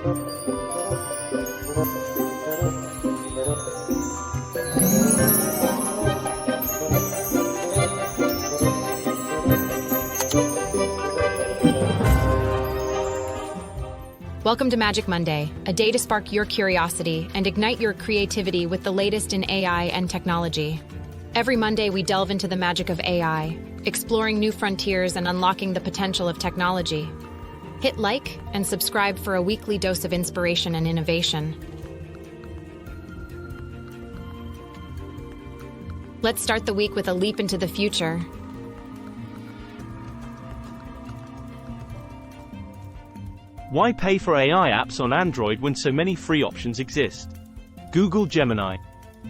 Welcome to Magic Monday, a day to spark your curiosity and ignite your creativity with the latest in AI and technology. Every Monday, we delve into the magic of AI, exploring new frontiers and unlocking the potential of technology. Hit like and subscribe for a weekly dose of inspiration and innovation. Let's start the week with a leap into the future. Why pay for AI apps on Android when so many free options exist? Google Gemini.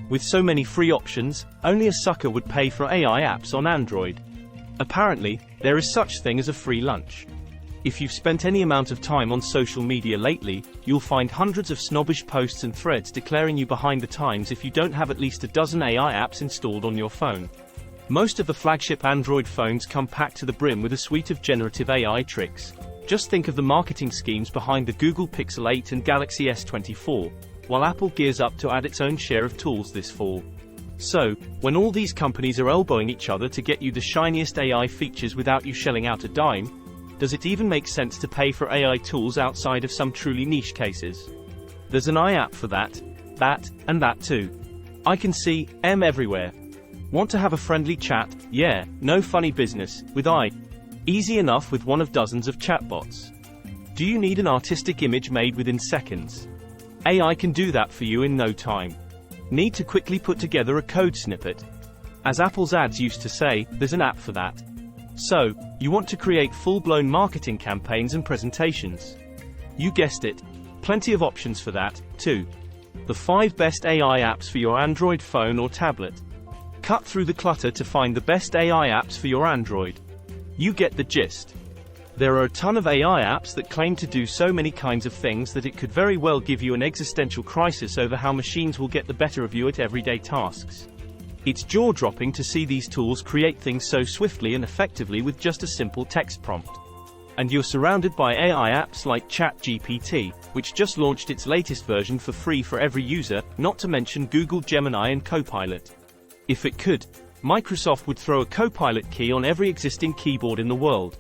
With so many free options, only a sucker would pay for AI apps on Android. Apparently, there is such thing as a free lunch. If you've spent any amount of time on social media lately, you'll find hundreds of snobbish posts and threads declaring you behind the times if you don't have at least a dozen AI apps installed on your phone. Most of the flagship Android phones come packed to the brim with a suite of generative AI tricks. Just think of the marketing schemes behind the Google Pixel 8 and Galaxy S24, while Apple gears up to add its own share of tools this fall. So, when all these companies are elbowing each other to get you the shiniest AI features without you shelling out a dime, does it even make sense to pay for AI tools outside of some truly niche cases? There's an AI app for that, and that too. I can see M everywhere. Want to have a friendly chat? Yeah, no funny business, with I. Easy enough with one of dozens of chatbots. Do you need an artistic image made within seconds? AI can do that for you in no time. Need to quickly put together a code snippet? As Apple's ads used to say, there's an app for that. So, you want to create full-blown marketing campaigns and presentations? You guessed it, plenty of options for that, too. The 5 best AI apps for your Android phone or tablet. Cut through the clutter to find the best AI apps for your Android. You get the gist. There are a ton of AI apps that claim to do so many kinds of things that it could very well give you an existential crisis over how machines will get the better of you at everyday tasks. It's jaw-dropping to see these tools create things so swiftly and effectively with just a simple text prompt. And you're surrounded by AI apps like ChatGPT, which just launched its latest version for free for every user, not to mention Google Gemini and Copilot. If it could, Microsoft would throw a Copilot key on every existing keyboard in the world.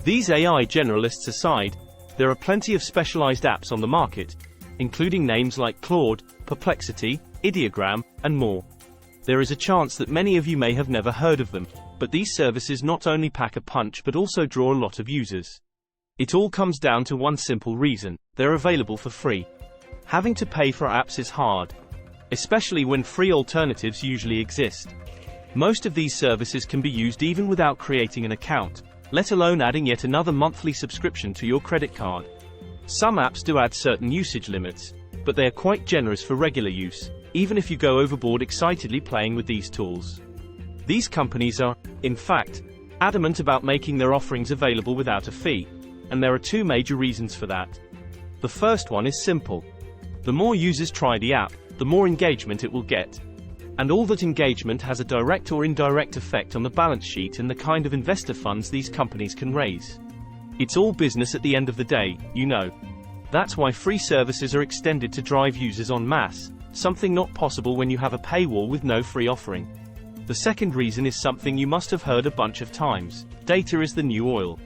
These AI generalists aside, there are plenty of specialized apps on the market, including names like Claude, Perplexity, Ideogram, and more. There is a chance that many of you may have never heard of them, but these services not only pack a punch but also draw a lot of users. It all comes down to one simple reason: they're available for free. Having to pay for apps is hard, especially when free alternatives usually exist. Most of these services can be used even without creating an account, let alone adding yet another monthly subscription to your credit card. Some apps do add certain usage limits, but they are quite generous for regular use, even if you go overboard excitedly playing with these tools. These companies are, in fact, adamant about making their offerings available without a fee, and there are 2 major reasons for that. The first one is simple. The more users try the app, the more engagement it will get. And all that engagement has a direct or indirect effect on the balance sheet and the kind of investor funds these companies can raise. It's all business at the end of the day, you know. That's why free services are extended to drive users en masse, something not possible when you have a paywall with no free offering. The second reason is something you must have heard a bunch of times: data is the new oil.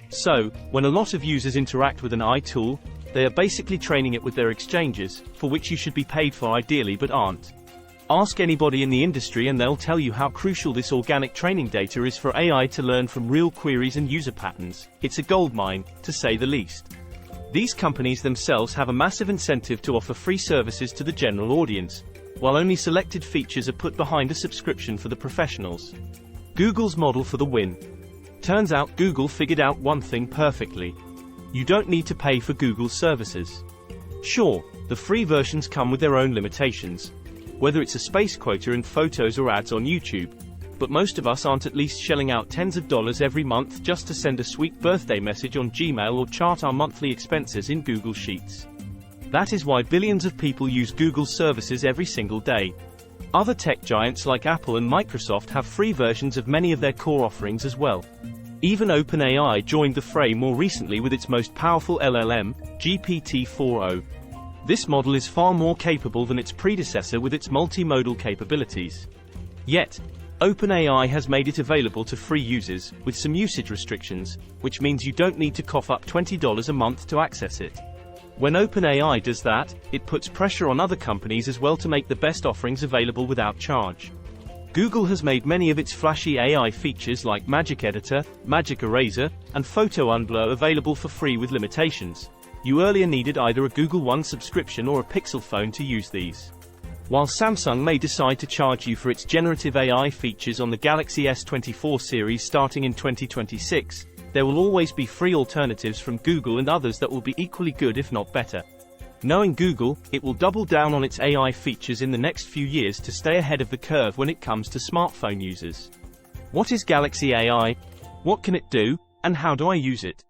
So, when a lot of users interact with an AI tool, they are basically training it with their exchanges, for which you should be paid for ideally but aren't. Ask anybody in the industry and they'll tell you how crucial this organic training data is for AI to learn from real queries and user patterns. It's a goldmine, to say the least. These companies themselves have a massive incentive to offer free services to the general audience, while only selected features are put behind a subscription for the professionals. Google's model for the win. Turns out Google figured out one thing perfectly. You don't need to pay for Google's services. Sure, the free versions come with their own limitations, whether it's a space quota in photos or ads on YouTube, but most of us aren't at least shelling out tens of dollars every month just to send a sweet birthday message on Gmail or chart our monthly expenses in Google Sheets. That is why billions of people use Google's services every single day. Other tech giants like Apple and Microsoft have free versions of many of their core offerings as well. Even OpenAI joined the fray more recently with its most powerful LLM, GPT-4o. This model is far more capable than its predecessor with its multimodal capabilities. Yet, OpenAI has made it available to free users, with some usage restrictions, which means you don't need to cough up $20 a month to access it. When OpenAI does that, it puts pressure on other companies as well to make the best offerings available without charge. Google has made many of its flashy AI features like Magic Editor, Magic Eraser, and Photo Unblur available for free with limitations. You earlier needed either a Google One subscription or a Pixel phone to use these. While Samsung may decide to charge you for its generative AI features on the Galaxy S24 series starting in 2026, there will always be free alternatives from Google and others that will be equally good if not better. Knowing Google, it will double down on its AI features in the next few years to stay ahead of the curve when it comes to smartphone users. What is Galaxy AI? What can it do, and how do I use it?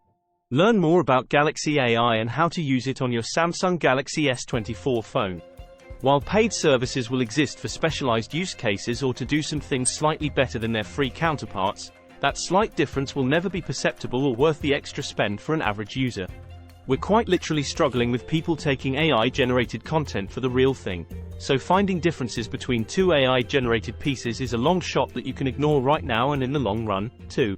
Learn more about Galaxy AI and how to use it on your Samsung Galaxy S24 phone. While paid services will exist for specialized use cases or to do some things slightly better than their free counterparts, that slight difference will never be perceptible or worth the extra spend for an average user. We're quite literally struggling with people taking AI-generated content for the real thing, so finding differences between two AI-generated pieces is a long shot that you can ignore right now and in the long run, too.